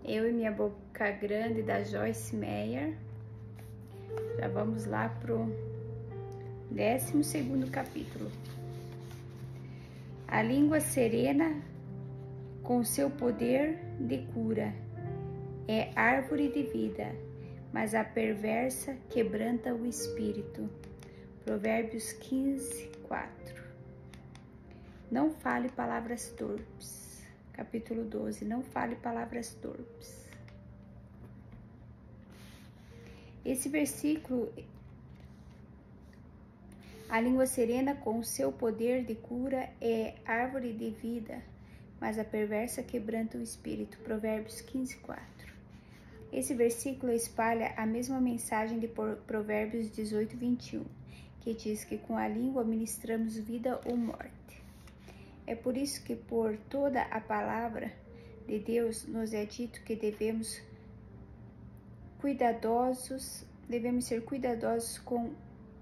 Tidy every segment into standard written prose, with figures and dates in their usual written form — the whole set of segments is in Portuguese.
Eu e Minha Boca Grande, da Joyce Meyer. Já vamos lá pro 12º capítulo. A língua serena, com seu poder de cura, é árvore de vida, mas a perversa quebranta o espírito. Provérbios 15:4. Não fale palavras torpes. Capítulo 12. Não fale palavras torpes. Esse versículo, a língua serena com o seu poder de cura é árvore de vida, mas a perversa quebranta o espírito. Provérbios 15:4. Esse versículo espalha a mesma mensagem de Provérbios 18:21, que diz que com a língua ministramos vida ou morte. É por isso que por toda a palavra de Deus nos é dito que devemos ser cuidadosos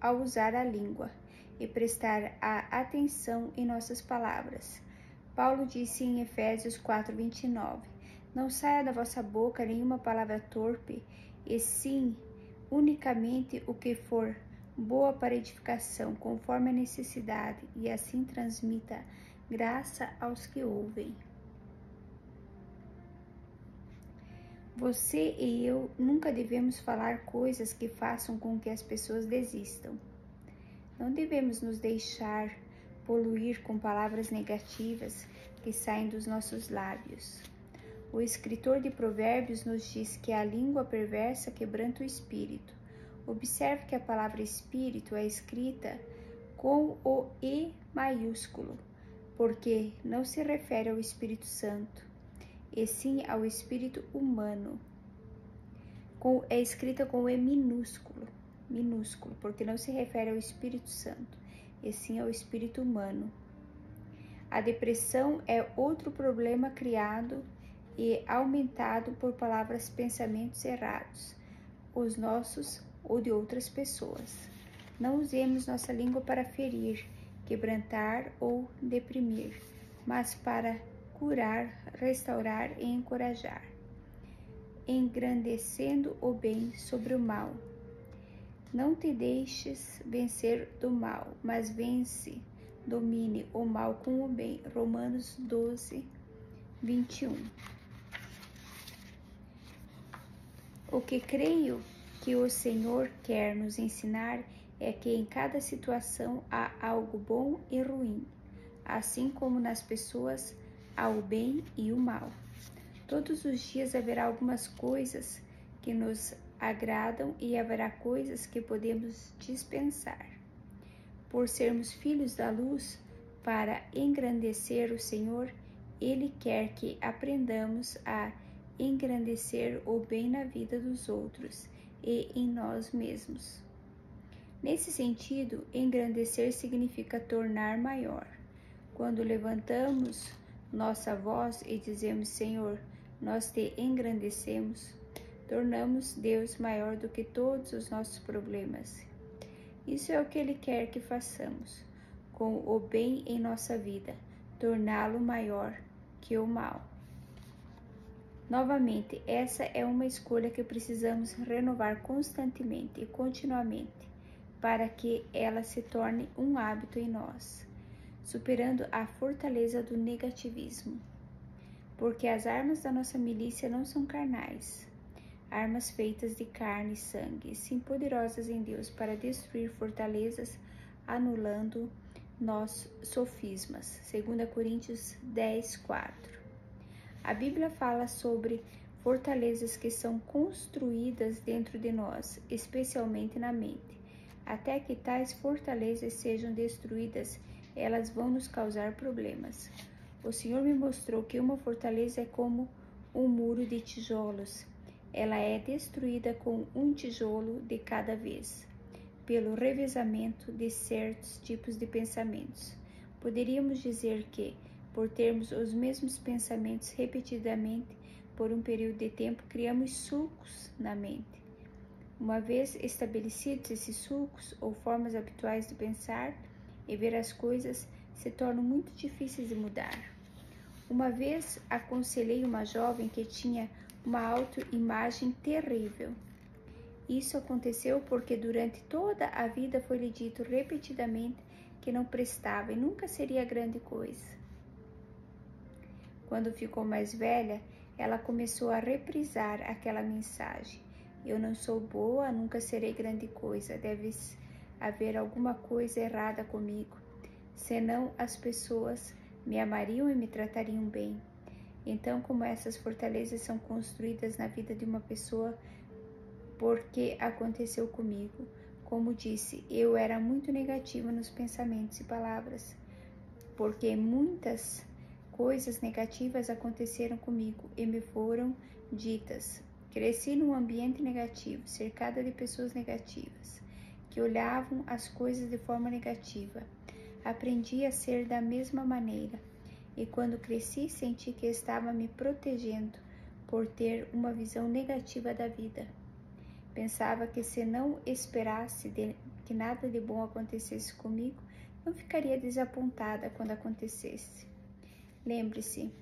ao usar a língua e prestar atenção em nossas palavras. Paulo disse em Efésios 4:29, não saia da vossa boca nenhuma palavra torpe, e sim unicamente o que for boa para edificação, conforme a necessidade, e assim transmita graça aos que ouvem. Você e eu nunca devemos falar coisas que façam com que as pessoas desistam. Não devemos nos deixar poluir com palavras negativas que saem dos nossos lábios. O escritor de Provérbios nos diz que a língua perversa quebranta o espírito. Observe que a palavra espírito é escrita com o E maiúsculo, porque não se refere ao Espírito Santo, e sim ao espírito humano. É escrita com o E minúsculo, porque não se refere ao Espírito Santo, e sim ao espírito humano. A depressão é outro problema criado e aumentado por pensamentos errados, os nossos ou de outras pessoas. Não usemos nossa língua para ferir, quebrantar ou deprimir, mas para curar, restaurar e encorajar, engrandecendo o bem sobre o mal. Não te deixes vencer do mal, mas domine o mal com o bem. Romanos 12:21. O que creio que o Senhor quer nos ensinar é que em cada situação há algo bom e ruim, assim como nas pessoas há o bem e o mal. Todos os dias haverá algumas coisas que nos agradam e haverá coisas que podemos dispensar. Por sermos filhos da luz, para engrandecer o Senhor, Ele quer que aprendamos a engrandecer o bem na vida dos outros e em nós mesmos. Nesse sentido, engrandecer significa tornar maior. Quando levantamos nossa voz e dizemos, Senhor, nós te engrandecemos, tornamos Deus maior do que todos os nossos problemas. Isso é o que Ele quer que façamos, com o bem em nossa vida, torná-lo maior que o mal. Novamente, essa é uma escolha que precisamos renovar constantemente e continuamente, para que ela se torne um hábito em nós, superando a fortaleza do negativismo. Porque as armas da nossa milícia não são carnais, armas feitas de carne e sangue, e sim poderosas em Deus para destruir fortalezas, anulando nossos sofismas. 2 Coríntios 10:4. A Bíblia fala sobre fortalezas que são construídas dentro de nós, especialmente na mente. Até que tais fortalezas sejam destruídas, elas vão nos causar problemas. O Senhor me mostrou que uma fortaleza é como um muro de tijolos. Ela é destruída com um tijolo de cada vez, pelo revezamento de certos tipos de pensamentos. Poderíamos dizer que, por termos os mesmos pensamentos repetidamente por um período de tempo, criamos sulcos na mente. Uma vez estabelecidos esses sulcos ou formas habituais de pensar e ver as coisas, se tornam muito difíceis de mudar. Uma vez aconselhei uma jovem que tinha uma autoimagem terrível. Isso aconteceu porque durante toda a vida foi-lhe dito repetidamente que não prestava e nunca seria grande coisa. Quando ficou mais velha, ela começou a reprisar aquela mensagem. Eu não sou boa, nunca serei grande coisa. Deve haver alguma coisa errada comigo. Senão as pessoas me amariam e me tratariam bem. Então, como essas fortalezas são construídas na vida de uma pessoa, porque aconteceu comigo? Como disse, eu era muito negativa nos pensamentos e palavras, porque muitas coisas negativas aconteceram comigo e me foram ditas. Cresci num ambiente negativo, cercada de pessoas negativas, que olhavam as coisas de forma negativa. Aprendi a ser da mesma maneira, e quando cresci senti que estava me protegendo por ter uma visão negativa da vida. Pensava que se não esperasse que nada de bom acontecesse comigo, não ficaria desapontada quando acontecesse. Lembre-se,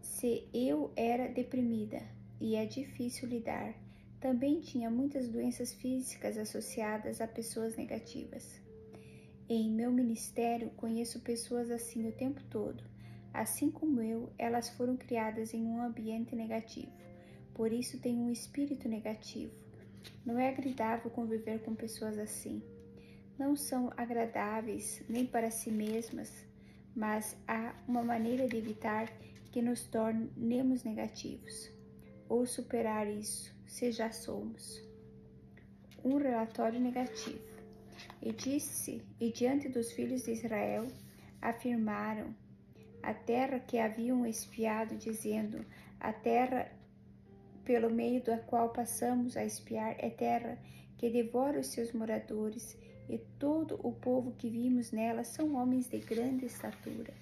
se eu era deprimida e é difícil lidar, também tinha muitas doenças físicas associadas a pessoas negativas. Em meu ministério, conheço pessoas assim o tempo todo. Assim como eu, elas foram criadas em um ambiente negativo. Por isso têm um espírito negativo. Não é agradável conviver com pessoas assim. Não são agradáveis nem para si mesmas, mas há uma maneira de evitar que nos tornemos negativos, ou superar isso, se já somos. Um relatório negativo. E diante dos filhos de Israel, afirmaram a terra que haviam espiado, dizendo, a terra pelo meio da qual passamos a espiar é terra que devora os seus moradores, e todo o povo que vimos nela são homens de grande estatura.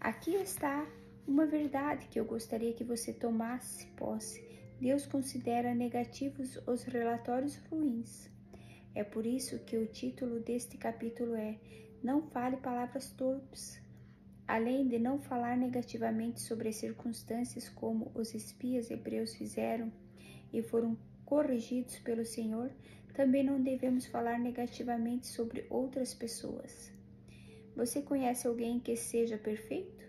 Aqui está uma verdade que eu gostaria que você tomasse posse. Deus considera negativos os relatórios ruins. É por isso que o título deste capítulo é Não fale palavras torpes. Além de não falar negativamente sobre as circunstâncias como os espias hebreus fizeram e foram corrigidos pelo Senhor, também não devemos falar negativamente sobre outras pessoas. Você conhece alguém que seja perfeito?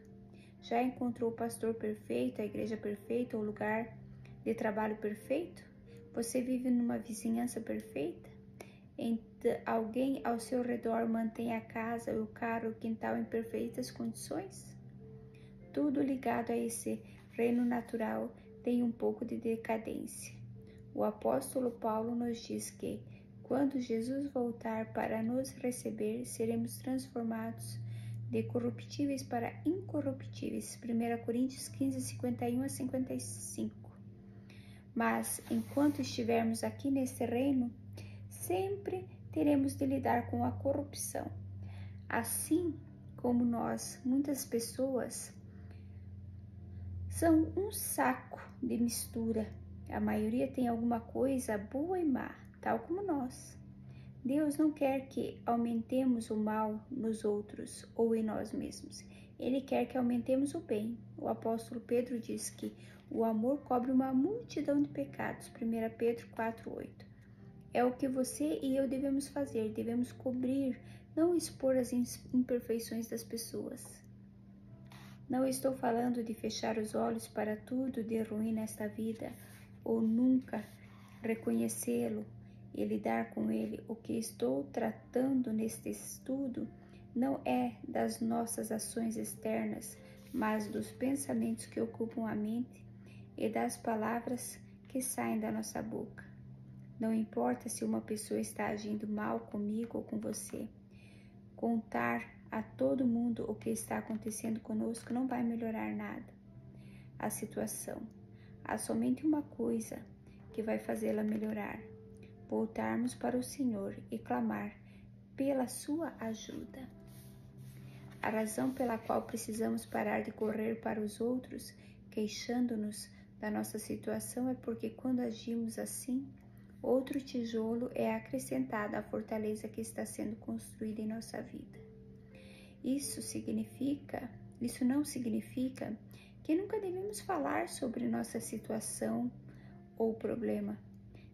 Já encontrou o pastor perfeito, a igreja perfeita, o lugar de trabalho perfeito? Você vive numa vizinhança perfeita? Alguém ao seu redor mantém a casa, o carro, o quintal em perfeitas condições? Tudo ligado a esse reino natural tem um pouco de decadência. O apóstolo Paulo nos diz que, quando Jesus voltar para nos receber, seremos transformados de corruptíveis para incorruptíveis. 1 Coríntios 15, 51 a 55. Mas, enquanto estivermos aqui nesse reino, sempre teremos de lidar com a corrupção. Assim como nós, muitas pessoas são um saco de mistura. A maioria tem alguma coisa boa e má, tal como nós. Deus não quer que aumentemos o mal nos outros ou em nós mesmos. Ele quer que aumentemos o bem. O apóstolo Pedro diz que o amor cobre uma multidão de pecados. 1 Pedro 4:8. É o que você e eu devemos fazer, devemos cobrir, não expor as imperfeições das pessoas. Não estou falando de fechar os olhos para tudo de ruim nesta vida, ou nunca reconhecê-lo e lidar com ele. O que estou tratando neste estudo não é das nossas ações externas, mas dos pensamentos que ocupam a mente e das palavras que saem da nossa boca. Não importa se uma pessoa está agindo mal comigo ou com você. Contar a todo mundo o que está acontecendo conosco não vai melhorar nada. A situação. Há somente uma coisa que vai fazê-la melhorar. Voltarmos para o Senhor e clamar pela sua ajuda. A razão pela qual precisamos parar de correr para os outros, queixando-nos da nossa situação, é porque quando agimos assim, outro tijolo é acrescentado à fortaleza que está sendo construída em nossa vida. Isso significa Isso não significa que nunca devemos falar sobre nossa situação ou problema.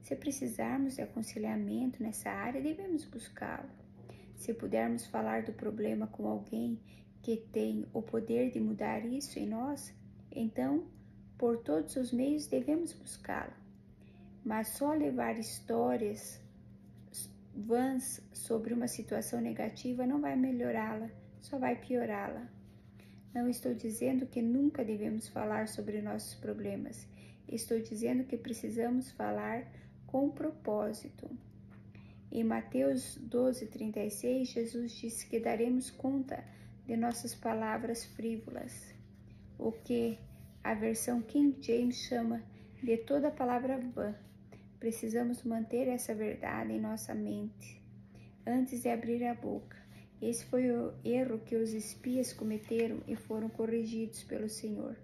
Se precisarmos de aconselhamento nessa área, devemos buscá-lo. Se pudermos falar do problema com alguém que tem o poder de mudar isso em nós, então, por todos os meios, devemos buscá-lo. Mas só levar histórias vãs sobre uma situação negativa não vai melhorá-la, só vai piorá-la. Não estou dizendo que nunca devemos falar sobre nossos problemas. Estou dizendo que precisamos falar com propósito. Em Mateus 12:36, Jesus disse que daremos conta de nossas palavras frívolas, o que a versão King James chama de toda palavra vã. Precisamos manter essa verdade em nossa mente antes de abrir a boca. Esse foi o erro que os espias cometeram e foram corrigidos pelo Senhor,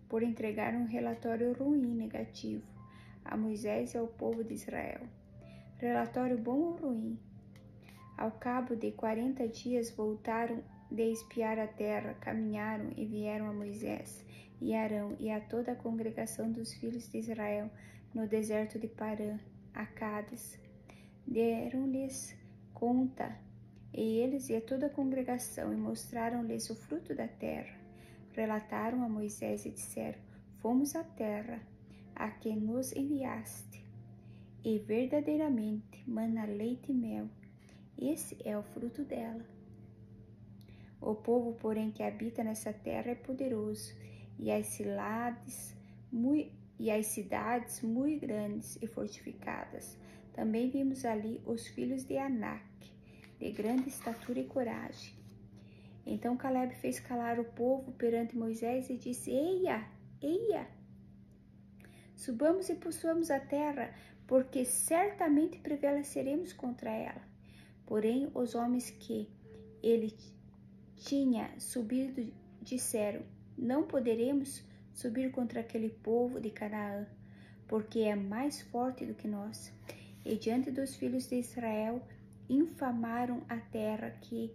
por entregar um relatório ruim, negativo, a Moisés e ao povo de Israel. Relatório bom ou ruim? Ao cabo de 40 dias voltaram de espiar a terra, caminharam e vieram a Moisés e Arão e a toda a congregação dos filhos de Israel no deserto de Parã, a Cádiz. Deram-lhes conta, e eles e a toda a congregação, e mostraram-lhes o fruto da terra. Relataram a Moisés e disseram: Fomos à terra a que nos enviaste, e verdadeiramente mana leite e mel. Esse é o fruto dela. O povo, porém, que habita nessa terra é poderoso, e as cidades muito grandes e fortificadas. Também vimos ali os filhos de Anak, de grande estatura e coragem. Então Caleb fez calar o povo perante Moisés e disse: Eia, subamos e possuamos a terra, porque certamente prevaleceremos contra ela. Porém, os homens que ele tinha subido disseram: Não poderemos subir contra aquele povo de Canaã, porque é mais forte do que nós. E diante dos filhos de Israel infamaram a terra que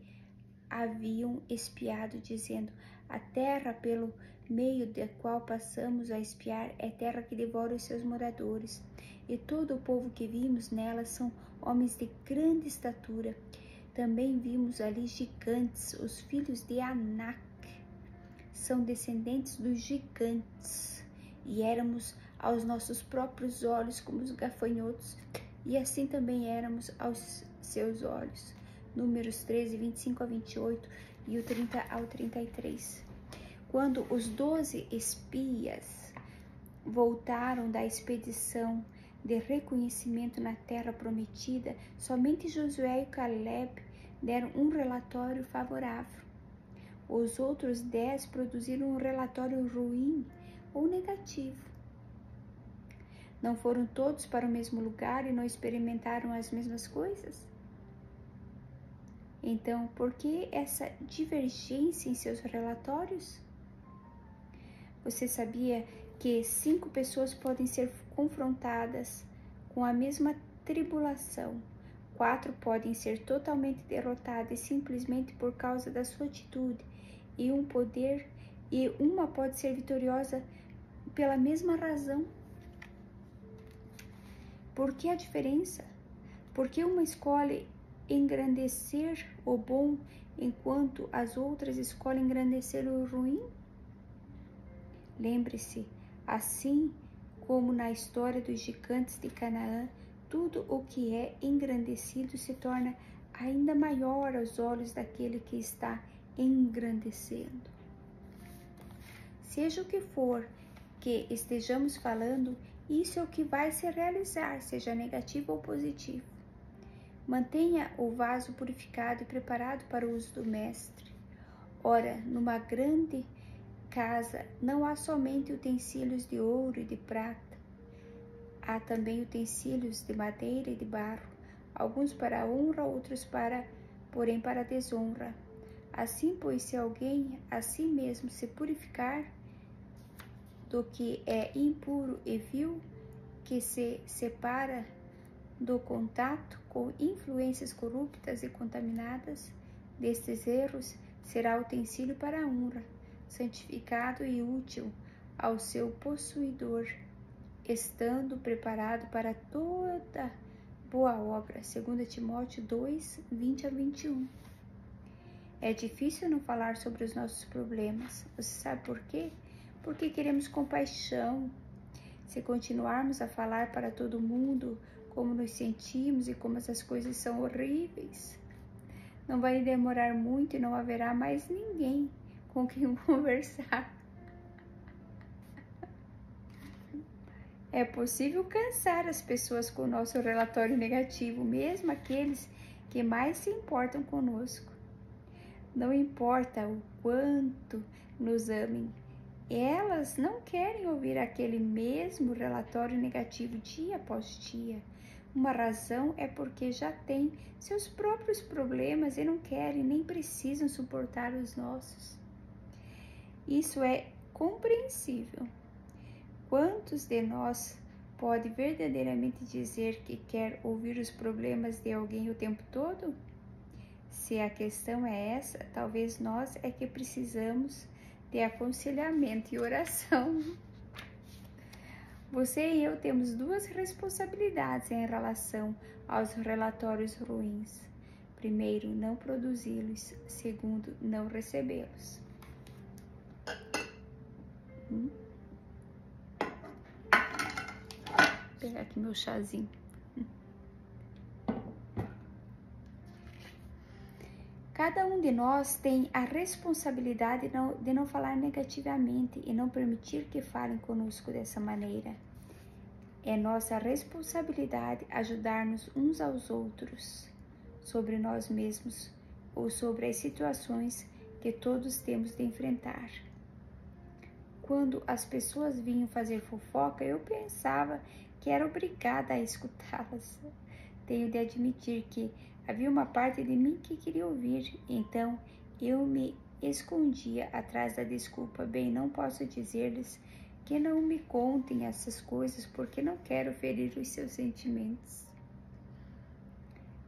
haviam espiado, dizendo: A terra pelo meio da qual passamos a espiar é terra que devora os seus moradores, e todo o povo que vimos nela são homens de grande estatura. Também vimos ali gigantes, os filhos de Anak, são descendentes dos gigantes, e éramos aos nossos próprios olhos como os gafanhotos, e assim também éramos aos seus olhos. Números 13, 25 a 28 e o 30 ao 33. Quando os 12 espias voltaram da expedição de reconhecimento na terra prometida, somente Josué e Caleb deram um relatório favorável. Os outros 10 produziram um relatório ruim ou negativo. Não foram todos para o mesmo lugar e não experimentaram as mesmas coisas? Então, por que essa divergência em seus relatórios? Você sabia que 5 pessoas podem ser confrontadas com a mesma tribulação? 4 podem ser totalmente derrotadas simplesmente por causa da sua atitude, e uma pode ser vitoriosa pela mesma razão. Por que a diferença? Por que uma escolhe engrandecer o bom enquanto as outras escolhem engrandecer o ruim? Lembre-se, assim como na história dos gigantes de Canaã, tudo o que é engrandecido se torna ainda maior aos olhos daquele que está engrandecendo. Seja o que for que estejamos falando, isso é o que vai se realizar, seja negativo ou positivo. Mantenha o vaso purificado e preparado para o uso do Mestre. Ora, numa grande casa não há somente utensílios de ouro e de prata, há também utensílios de madeira e de barro, alguns para a honra, outros porém para a desonra. Assim, pois, se alguém a si mesmo se purificar do que é impuro e vil, que se separa do contato com influências corruptas e contaminadas, destes erros será utensílio para a honra, santificado e útil ao seu possuidor, estando preparado para toda boa obra. 2 Timóteo 2, 20 a 21. É difícil não falar sobre os nossos problemas. Você sabe por quê? Porque queremos compaixão. Se continuarmos a falar para todo mundo como nos sentimos e como essas coisas são horríveis, não vai demorar muito e não haverá mais ninguém com quem conversar. É possível cansar as pessoas com o nosso relatório negativo, mesmo aqueles que mais se importam conosco. Não importa o quanto nos amem, elas não querem ouvir aquele mesmo relatório negativo dia após dia. Uma razão é porque já têm seus próprios problemas e não querem nem precisam suportar os nossos. Isso é compreensível. Quantos de nós pode verdadeiramente dizer que quer ouvir os problemas de alguém o tempo todo? Se a questão é essa, talvez nós é que precisamos de aconselhamento e oração. Você e eu temos duas responsabilidades em relação aos relatórios ruins. Primeiro, não produzi-los. Segundo, não recebê-los. Vou pegar aqui meu chazinho. Cada um de nós tem a responsabilidade de não falar negativamente e não permitir que falem conosco dessa maneira. É nossa responsabilidade ajudar-nos uns aos outros sobre nós mesmos ou sobre as situações que todos temos de enfrentar. Quando as pessoas vinham fazer fofoca, eu pensava que era obrigada a escutá-las. Tenho de admitir que havia uma parte de mim que queria ouvir, então eu me escondia atrás da desculpa. Bem, não posso dizer-lhes que não me contem essas coisas porque não quero ferir os seus sentimentos.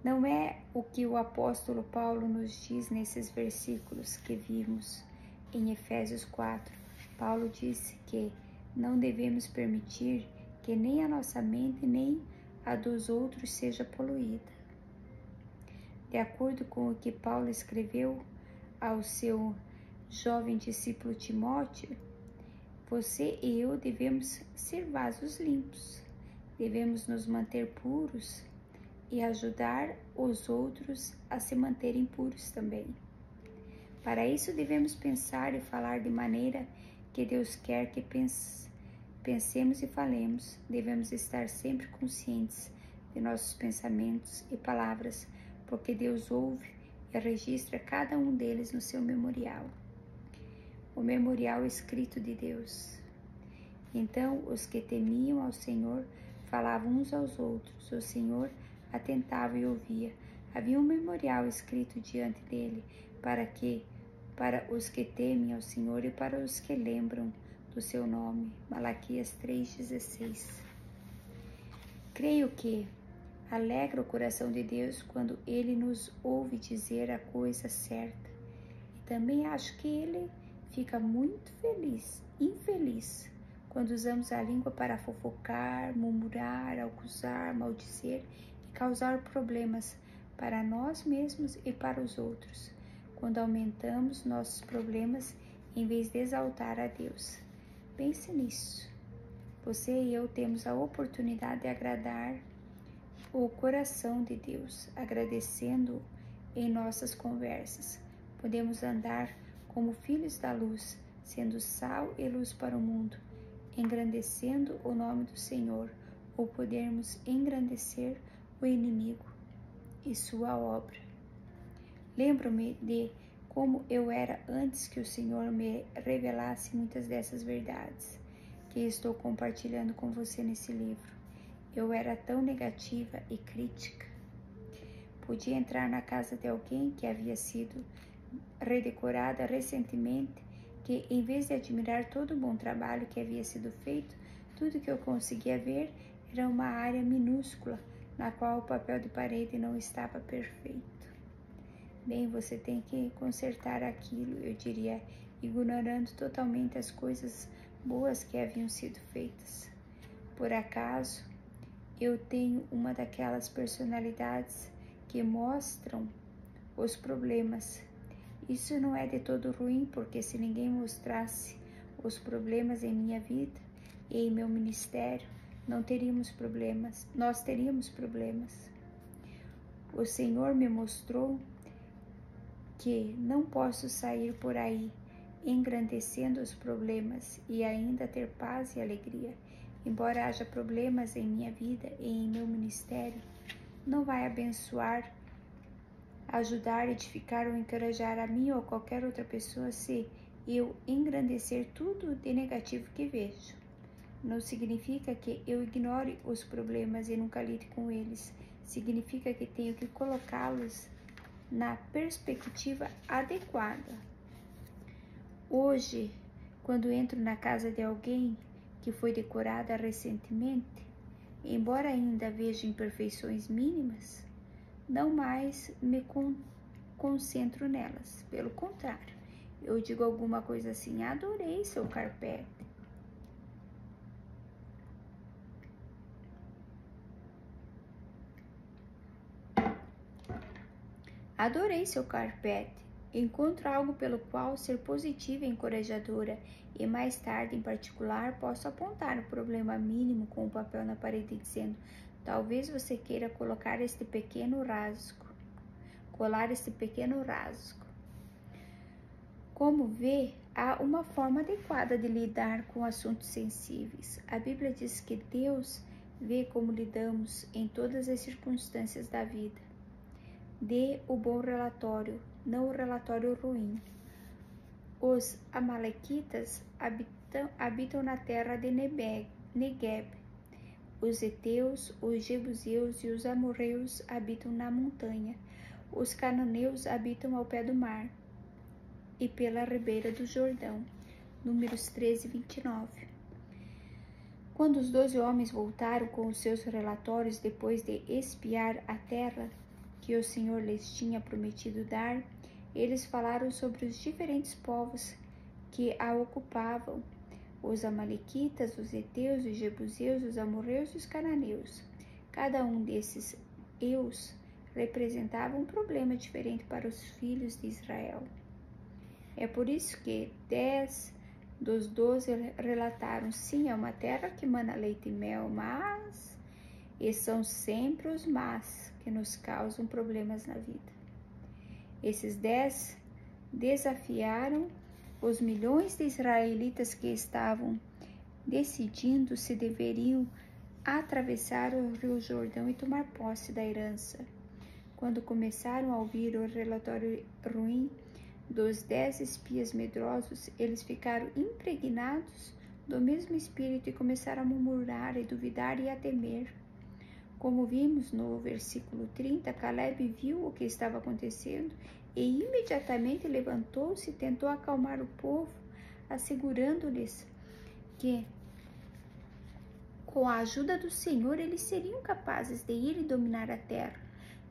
Não é o que o apóstolo Paulo nos diz nesses versículos que vimos em Efésios 4. Paulo disse que não devemos permitir que nem a nossa mente nem a dos outros seja poluída. De acordo com o que Paulo escreveu ao seu jovem discípulo Timóteo, você e eu devemos ser vasos limpos, devemos nos manter puros e ajudar os outros a se manterem puros também. Para isso devemos pensar e falar de maneira que Deus quer que pensemos e falemos. Devemos estar sempre conscientes de nossos pensamentos e palavras, porque Deus ouve e registra cada um deles no seu memorial, o memorial escrito de Deus. Então, os que temiam ao Senhor falavam uns aos outros, o Senhor atentava e ouvia. Havia um memorial escrito diante dele para os que temem ao Senhor e para os que lembram do seu nome. Malaquias 3,16. Creio que alegra o coração de Deus quando Ele nos ouve dizer a coisa certa. E também acho que Ele fica muito infeliz, quando usamos a língua para fofocar, murmurar, acusar, maldizer e causar problemas para nós mesmos e para os outros, quando aumentamos nossos problemas em vez de exaltar a Deus. Pense nisso. Você e eu temos a oportunidade de agradar o coração de Deus, agradecendo em nossas conversas. Podemos andar como filhos da luz, sendo sal e luz para o mundo, engrandecendo o nome do Senhor, ou podemos engrandecer o inimigo e sua obra. Lembro-me de como eu era antes que o Senhor me revelasse muitas dessas verdades que estou compartilhando com você nesse livro. Eu era tão negativa e crítica. Podia entrar na casa de alguém que havia sido redecorada recentemente, que em vez de admirar todo o bom trabalho que havia sido feito, tudo que eu conseguia ver era uma área minúscula na qual o papel de parede não estava perfeito. Bem, você tem que consertar aquilo, eu diria. ignorando totalmente as coisas boas que haviam sido feitas. Por acaso, eu tenho uma daquelas personalidades que mostram os problemas. Isso não é de todo ruim, porque se ninguém mostrasse os problemas em minha vida e em meu ministério, não teríamos problemas, nós teríamos problemas. O Senhor me mostrou que não posso sair por aí engrandecendo os problemas e ainda ter paz e alegria. Embora haja problemas em minha vida e em meu ministério, não vai abençoar, ajudar, edificar ou encorajar a mim ou qualquer outra pessoa se eu engrandecer tudo de negativo que vejo. Não significa que eu ignore os problemas e nunca lide com eles. Significa que tenho que colocá-los na perspectiva adequada. Hoje, quando entro na casa de alguém que foi decorada recentemente, embora ainda veja imperfeições mínimas, não mais me concentro nelas. Pelo contrário, eu digo alguma coisa assim: adorei seu carpete. Adorei seu carpete. Encontro algo pelo qual ser positiva e encorajadora, e mais tarde, em particular, posso apontar o problema mínimo com o papel na parede dizendo: talvez você queira colar este pequeno rasgo. Como vê, há uma forma adequada de lidar com assuntos sensíveis. A Bíblia diz que Deus vê como lidamos em todas as circunstâncias da vida. Dê o bom relatório, não o relatório ruim. Os amalequitas habitam na terra de Negueb. Os heteus, os jebuseus e os amorreus habitam na montanha. Os cananeus habitam ao pé do mar e pela ribeira do Jordão. Números 13, 29. Quando os 12 homens voltaram com os seus relatórios depois de espiar a terra que o Senhor lhes tinha prometido dar, eles falaram sobre os diferentes povos que a ocupavam: os amalequitas, os heteus, os jebuseus, os amorreus e os cananeus. Cada um desses eus representava um problema diferente para os filhos de Israel. É por isso que 10 dos 12 relataram: sim, é uma terra que mana leite e mel, mas... E são sempre os mas que nos causam problemas na vida. Esses 10 desafiaram os milhões de israelitas que estavam decidindo se deveriam atravessar o rio Jordão e tomar posse da herança. Quando começaram a ouvir o relatório ruim dos 10 espias medrosos, eles ficaram impregnados do mesmo espírito e começaram a murmurar e duvidar e a temer. Como vimos no versículo 30, Caleb viu o que estava acontecendo e imediatamente levantou-se e tentou acalmar o povo, assegurando-lhes que, com a ajuda do Senhor, eles seriam capazes de ir e dominar a terra.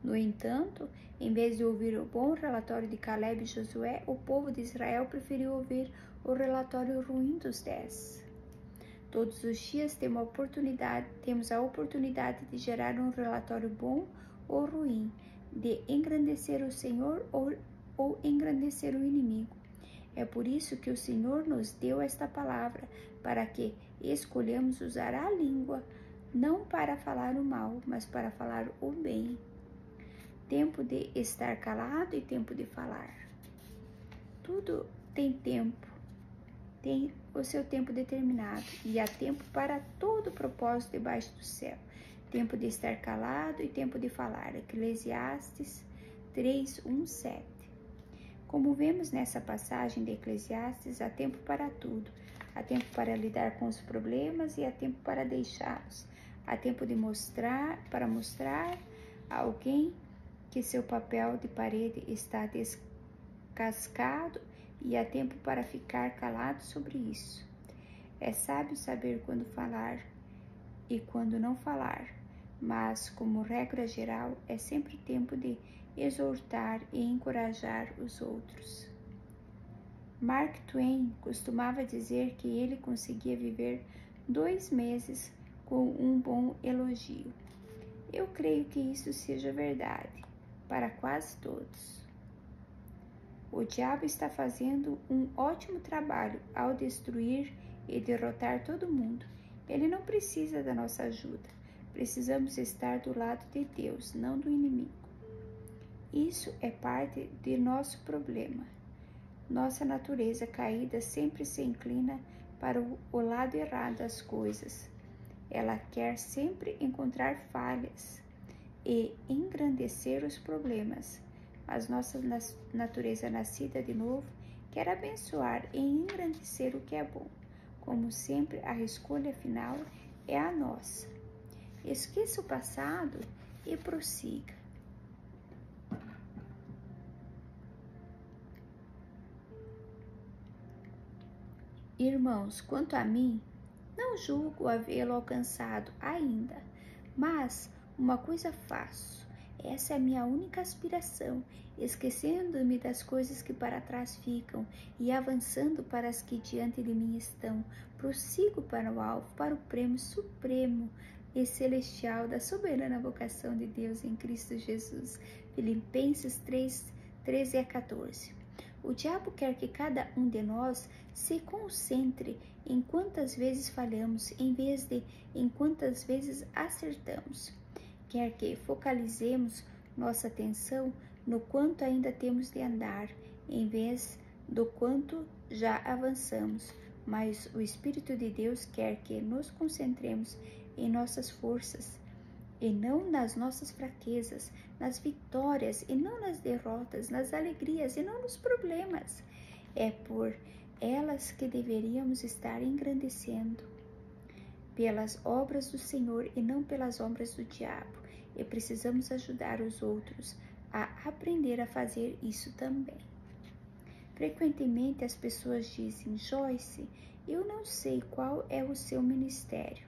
No entanto, em vez de ouvir o bom relatório de Caleb e Josué, o povo de Israel preferiu ouvir o relatório ruim dos 10. Todos os dias temos a oportunidade de gerar um relatório bom ou ruim, de engrandecer o Senhor ou engrandecer o inimigo. É por isso que o Senhor nos deu esta palavra, para que escolhamos usar a língua, não para falar o mal, mas para falar o bem. Tempo de estar calado e tempo de falar. Tudo tem tempo, tem o seu tempo determinado, e há tempo para todo propósito debaixo do céu. Tempo de estar calado e tempo de falar. Eclesiastes 3, 1, 7. Como vemos nessa passagem de Eclesiastes, há tempo para tudo. Há tempo para lidar com os problemas e há tempo para deixá-los. Há tempo para mostrar a alguém que seu papel de parede está descascado, e há tempo para ficar calado sobre isso. É sábio saber quando falar e quando não falar, mas, como regra geral, é sempre tempo de exortar e encorajar os outros. Mark Twain costumava dizer que ele conseguia viver 2 meses com um bom elogio. Eu creio que isso seja verdade para quase todos. O diabo está fazendo um ótimo trabalho ao destruir e derrotar todo mundo. Ele não precisa da nossa ajuda. Precisamos estar do lado de Deus, não do inimigo. Isso é parte de nosso problema. Nossa natureza caída sempre se inclina para o lado errado das coisas. Ela quer sempre encontrar falhas e engrandecer os problemas. Mas nossa natureza nascida de novo quer abençoar e engrandecer o que é bom. Como sempre, a escolha final é a nossa. Esqueça o passado e prossiga. Irmãos, quanto a mim, não julgo havê-lo alcançado ainda, mas uma coisa faço. Essa é a minha única aspiração, esquecendo-me das coisas que para trás ficam e avançando para as que diante de mim estão. Prossigo para o alvo, para o prêmio supremo e celestial da soberana vocação de Deus em Cristo Jesus. Filipenses 3, 13 a 14. O diabo quer que cada um de nós se concentre em quantas vezes falhamos, em vez de em quantas vezes acertamos. Quer que focalizemos nossa atenção no quanto ainda temos de andar, em vez do quanto já avançamos. Mas o Espírito de Deus quer que nos concentremos em nossas forças, e não nas nossas fraquezas, nas vitórias e não nas derrotas, nas alegrias e não nos problemas. É por elas que deveríamos estar engrandecendo, pelas obras do Senhor e não pelas obras do diabo. E precisamos ajudar os outros a aprender a fazer isso também. Frequentemente as pessoas dizem: Joyce, eu não sei qual é o seu ministério.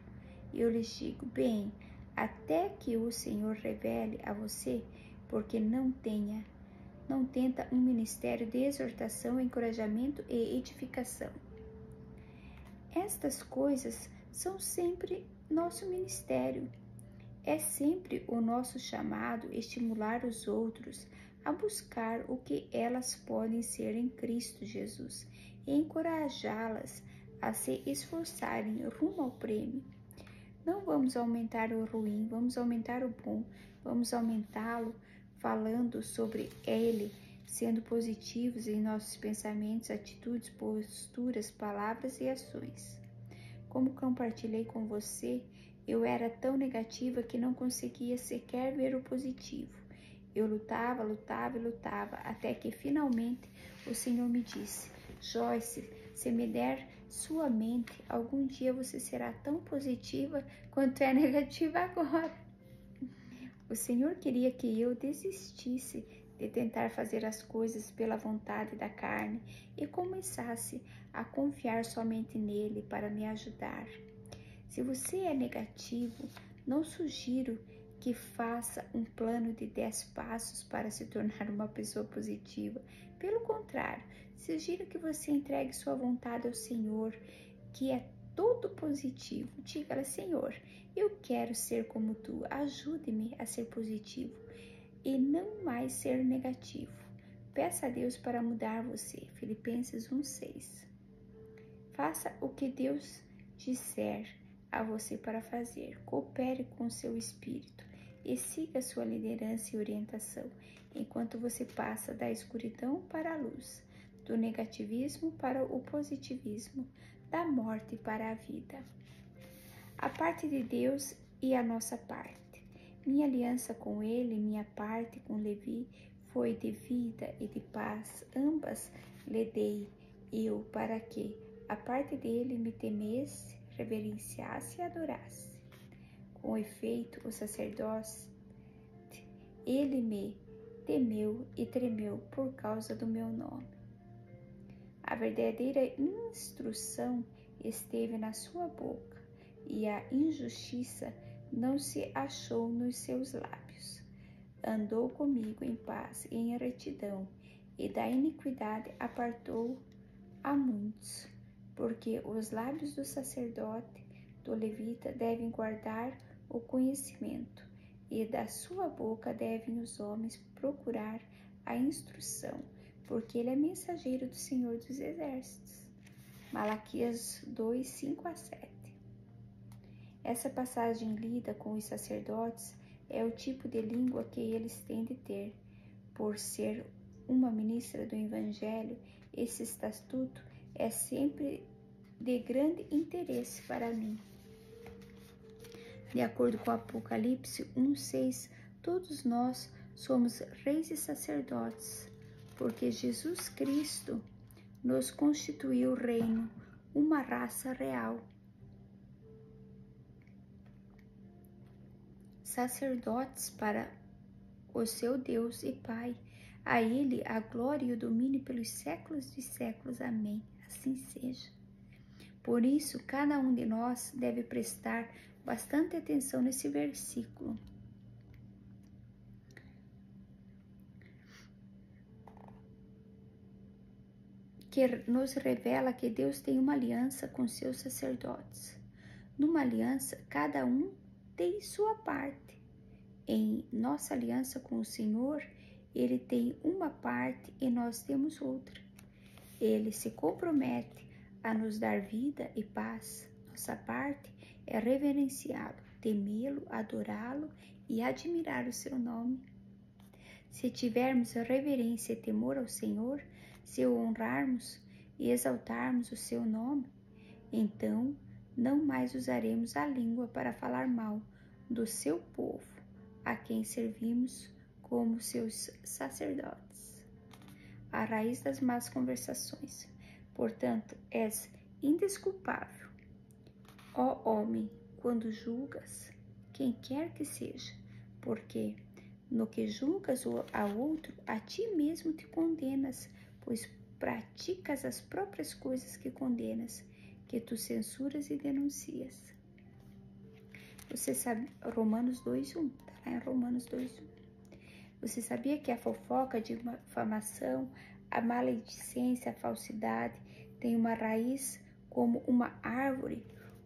Eu lhes digo: bem, até que o Senhor revele a você, porque não tenta um ministério de exortação, encorajamento e edificação. Estas coisas são sempre nosso ministério. É sempre o nosso chamado estimular os outros a buscar o que elas podem ser em Cristo Jesus e encorajá-las a se esforçarem rumo ao prêmio. Não vamos aumentar o ruim, vamos aumentar o bom, vamos aumentá-lo falando sobre ele, sendo positivos em nossos pensamentos, atitudes, posturas, palavras e ações. Como compartilhei com você, eu era tão negativa que não conseguia sequer ver o positivo. Eu lutava, até que finalmente o Senhor me disse: Joyce, se me der sua mente, algum dia você será tão positiva quanto é negativa agora. O Senhor queria que eu desistisse de tentar fazer as coisas pela vontade da carne e começasse a confiar somente nele para me ajudar. Se você é negativo, não sugiro que faça um plano de 10 passos para se tornar uma pessoa positiva. Pelo contrário, sugiro que você entregue sua vontade ao Senhor, que é todo positivo. Diga-lhe: Senhor, eu quero ser como tu, ajude-me a ser positivo e não mais ser negativo. Peça a Deus para mudar você. Filipenses 1:6. Faça o que Deus disser a você para fazer. Coopere com seu espírito e siga sua liderança e orientação, enquanto você passa da escuridão para a luz, do negativismo para o positivismo, da morte para a vida. A parte de Deus e a nossa parte. Minha aliança com ele, minha parte com Levi, foi de vida e de paz. Ambas lhe dei eu, para que a parte dele me temesse, reverenciasse e adorasse. Com efeito, o sacerdote, ele me temeu e tremeu por causa do meu nome. A verdadeira instrução esteve na sua boca, e a injustiça não se achou nos seus lábios. Andou comigo em paz e em retidão, e da iniquidade apartou a muitos, porque os lábios do sacerdote, do levita, devem guardar o conhecimento, e da sua boca devem os homens procurar a instrução, porque ele é mensageiro do Senhor dos Exércitos. Malaquias 2, 5-7. Essa passagem lida com os sacerdotes é o tipo de língua que eles têm de ter. Por ser uma ministra do Evangelho, esse estatuto é sempre de grande interesse para mim. De acordo com Apocalipse 1:6, todos nós somos reis e sacerdotes, porque Jesus Cristo nos constituiu reino, uma raça real. Sacerdotes para o seu Deus e Pai. A Ele a glória e o domínio pelos séculos dos séculos. Amém. Assim seja. Por isso, cada um de nós deve prestar bastante atenção nesse versículo. Que nos revela que Deus tem uma aliança com seus sacerdotes. Numa aliança, cada um tem sua parte. Em nossa aliança com o Senhor, Ele tem uma parte e nós temos outra. Ele se compromete a nos dar vida e paz. Nossa parte é reverenciá-lo, temê-lo, adorá-lo e admirar o seu nome. Se tivermos reverência e temor ao Senhor, se o honrarmos e exaltarmos o seu nome, então não mais usaremos a língua para falar mal do seu povo, a quem servimos como seus sacerdotes. A raiz das más conversações. Portanto, és indesculpável, ó homem, quando julgas quem quer que seja, porque no que julgas a outro, a ti mesmo te condenas, pois praticas as próprias coisas que condenas, que tu censuras e denuncias. Você sabe, Romanos 2:1, tá lá em Romanos 2:1. Você sabia que a fofoca, a difamação, a maledicência, a falsidade tem uma raiz como uma árvore,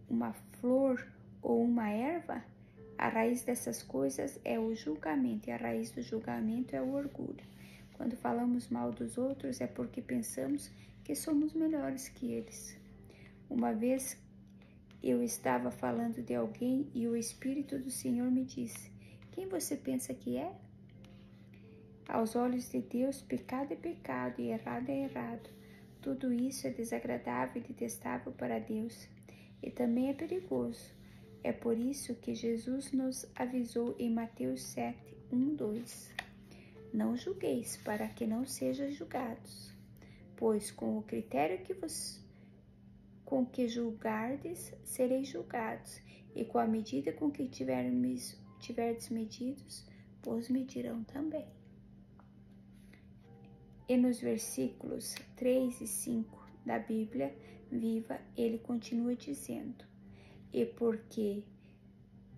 uma flor ou uma erva? A raiz dessas coisas é o julgamento, e a raiz do julgamento é o orgulho. Quando falamos mal dos outros é porque pensamos que somos melhores que eles. Uma vez eu estava falando de alguém e o Espírito do Senhor me disse: quem você pensa que é? Aos olhos de Deus, pecado é pecado e errado é errado. Tudo isso é desagradável e detestável para Deus, e também é perigoso. É por isso que Jesus nos avisou em Mateus 7:1-2. Não julgueis, para que não sejam julgados, pois com o critério com que julgardes, sereis julgados, e com a medida com que tiverdes medidos, vos medirão também. E nos versículos 3 e 5 da Bíblia Viva, ele continua dizendo: e porque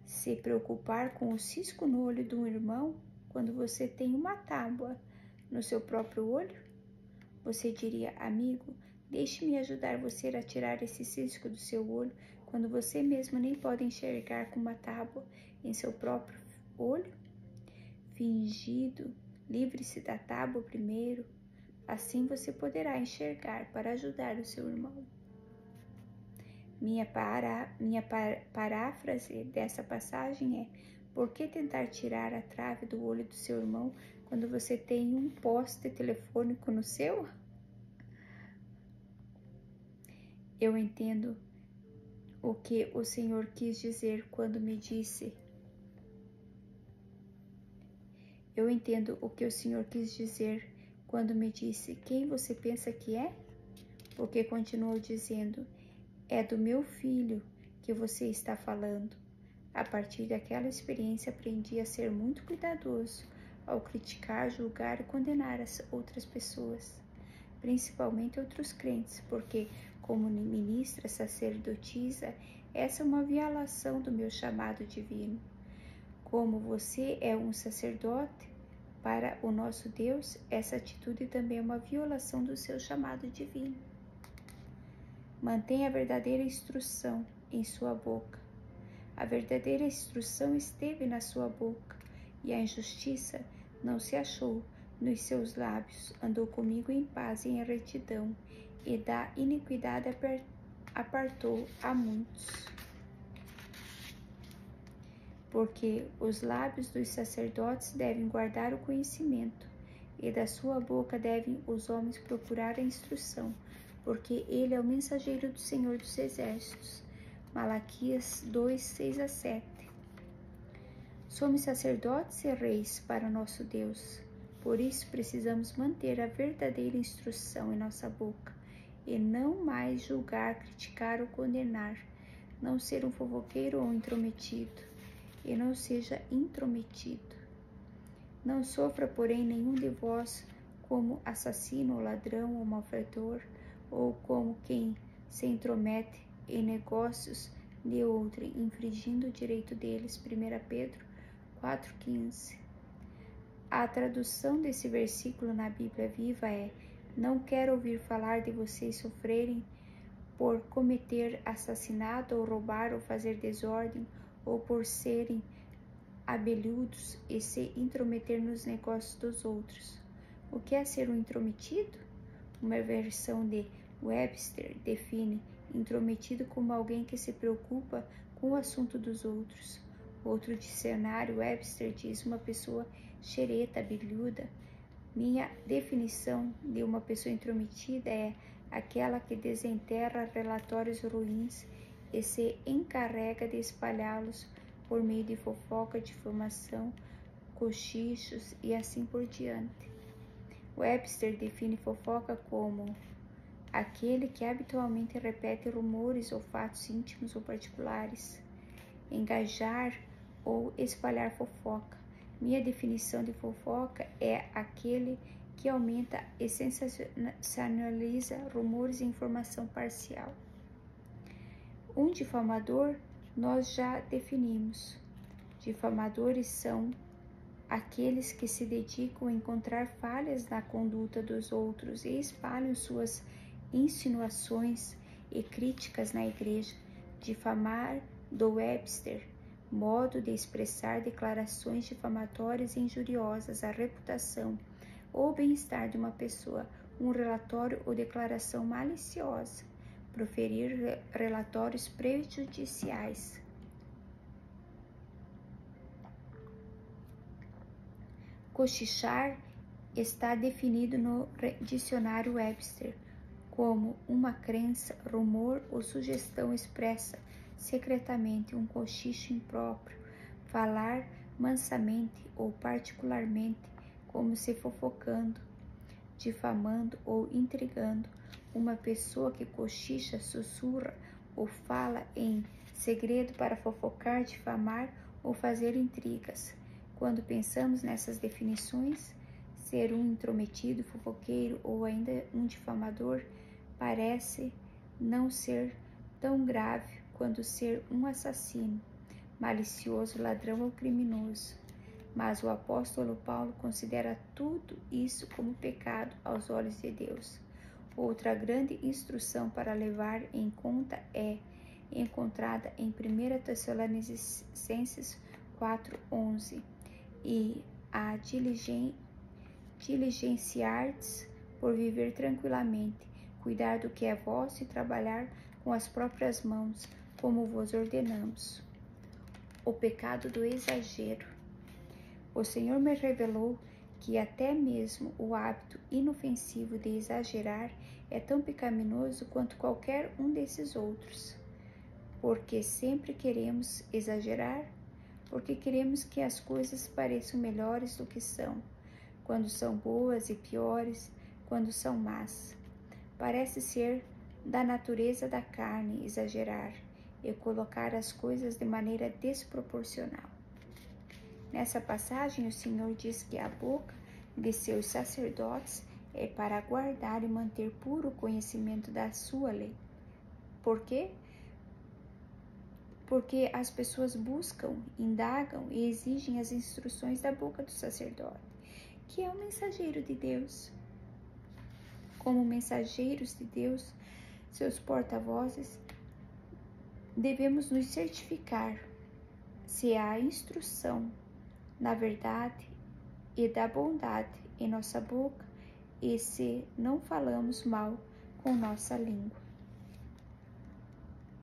se preocupar com o cisco no olho de um irmão, quando você tem uma tábua no seu próprio olho? Você diria: amigo, deixe-me ajudar você a tirar esse cisco do seu olho, quando você mesmo nem pode enxergar com uma tábua em seu próprio olho? Fingido, livre-se da tábua primeiro, assim você poderá enxergar para ajudar o seu irmão. Minha paráfrase dessa passagem é: por que tentar tirar a trave do olho do seu irmão quando você tem um poste telefônico no seu? Eu entendo o que o Senhor quis dizer quando me disse. Eu entendo o que o Senhor quis dizer quando me disse: quem você pensa que é? Porque continuou dizendo: é do meu filho que você está falando. A partir daquela experiência, aprendi a ser muito cuidadoso ao criticar, julgar e condenar as outras pessoas, principalmente outros crentes, porque, como ministra sacerdotisa, essa é uma violação do meu chamado divino. Como você é um sacerdote para o nosso Deus, essa atitude também é uma violação do seu chamado divino. Mantenha a verdadeira instrução em sua boca. A verdadeira instrução esteve na sua boca, e a injustiça não se achou nos seus lábios. Andou comigo em paz e em retidão, e da iniquidade apartou a muitos. Porque os lábios dos sacerdotes devem guardar o conhecimento, e da sua boca devem os homens procurar a instrução, porque ele é o mensageiro do Senhor dos Exércitos. Malaquias 2, 6-7. Somos sacerdotes e reis para nosso Deus. Por isso precisamos manter a verdadeira instrução em nossa boca, e não mais julgar, criticar ou condenar. Não ser um fofoqueiro ou intrometido, e não seja intrometido. Não sofra, porém, nenhum de vós como assassino ou ladrão ou malfeitor, ou como quem se intromete em negócios de outrem, infringindo o direito deles. 1 Pedro 4,15. A tradução desse versículo na Bíblia Viva é: não quero ouvir falar de vocês sofrerem por cometer assassinato, ou roubar, ou fazer desordem, ou por serem abelhudos e se intrometer nos negócios dos outros. O que é ser um intrometido? Uma versão de Webster define intrometido como alguém que se preocupa com o assunto dos outros. Outro dicionário, Webster, diz uma pessoa xereta, abelhuda. Minha definição de uma pessoa intrometida é aquela que desenterra relatórios ruins e se encarrega de espalhá-los por meio de fofoca, difamação, cochichos e assim por diante. Webster define fofoca como aquele que habitualmente repete rumores ou fatos íntimos ou particulares. Engajar ou espalhar fofoca. Minha definição de fofoca é aquele que aumenta e sensacionaliza rumores e informação parcial. Um difamador nós já definimos. Difamadores são aqueles que se dedicam a encontrar falhas na conduta dos outros e espalham suas insinuações e críticas na igreja. Difamar, do Webster, modo de expressar declarações difamatórias e injuriosas à reputação ou bem-estar de uma pessoa, um relatório ou declaração maliciosa, proferir relatórios prejudiciais. Cochichar está definido no dicionário Webster como uma crença, rumor ou sugestão expressa secretamente, um cochicho impróprio, falar mansamente ou particularmente, como se fofocando, difamando ou intrigando. Uma pessoa que cochicha, sussurra ou fala em segredo para fofocar, difamar ou fazer intrigas. Quando pensamos nessas definições, ser um intrometido, fofoqueiro ou ainda um difamador parece não ser tão grave quanto ser um assassino, malicioso, ladrão ou criminoso. Mas o apóstolo Paulo considera tudo isso como pecado aos olhos de Deus. Outra grande instrução para levar em conta é encontrada em 1 Tessalonicenses 4:11, e a diligenciar-te por viver tranquilamente, cuidar do que é vosso e trabalhar com as próprias mãos, como vos ordenamos. O pecado do exagero. O Senhor me revelou que até mesmo o hábito inofensivo de exagerar é tão pecaminoso quanto qualquer um desses outros. Porque sempre queremos exagerar? Porque queremos que as coisas pareçam melhores do que são, quando são boas, e piores quando são más. Parece ser da natureza da carne exagerar e colocar as coisas de maneira desproporcional. Nessa passagem, o Senhor diz que a boca de seus sacerdotes é para guardar e manter puro o conhecimento da sua lei. Por quê? Porque as pessoas buscam, indagam e exigem as instruções da boca do sacerdote, que é o mensageiro de Deus. Como mensageiros de Deus, seus porta-vozes, devemos nos certificar se há instrução na verdade e da bondade em nossa boca e se não falamos mal com nossa língua.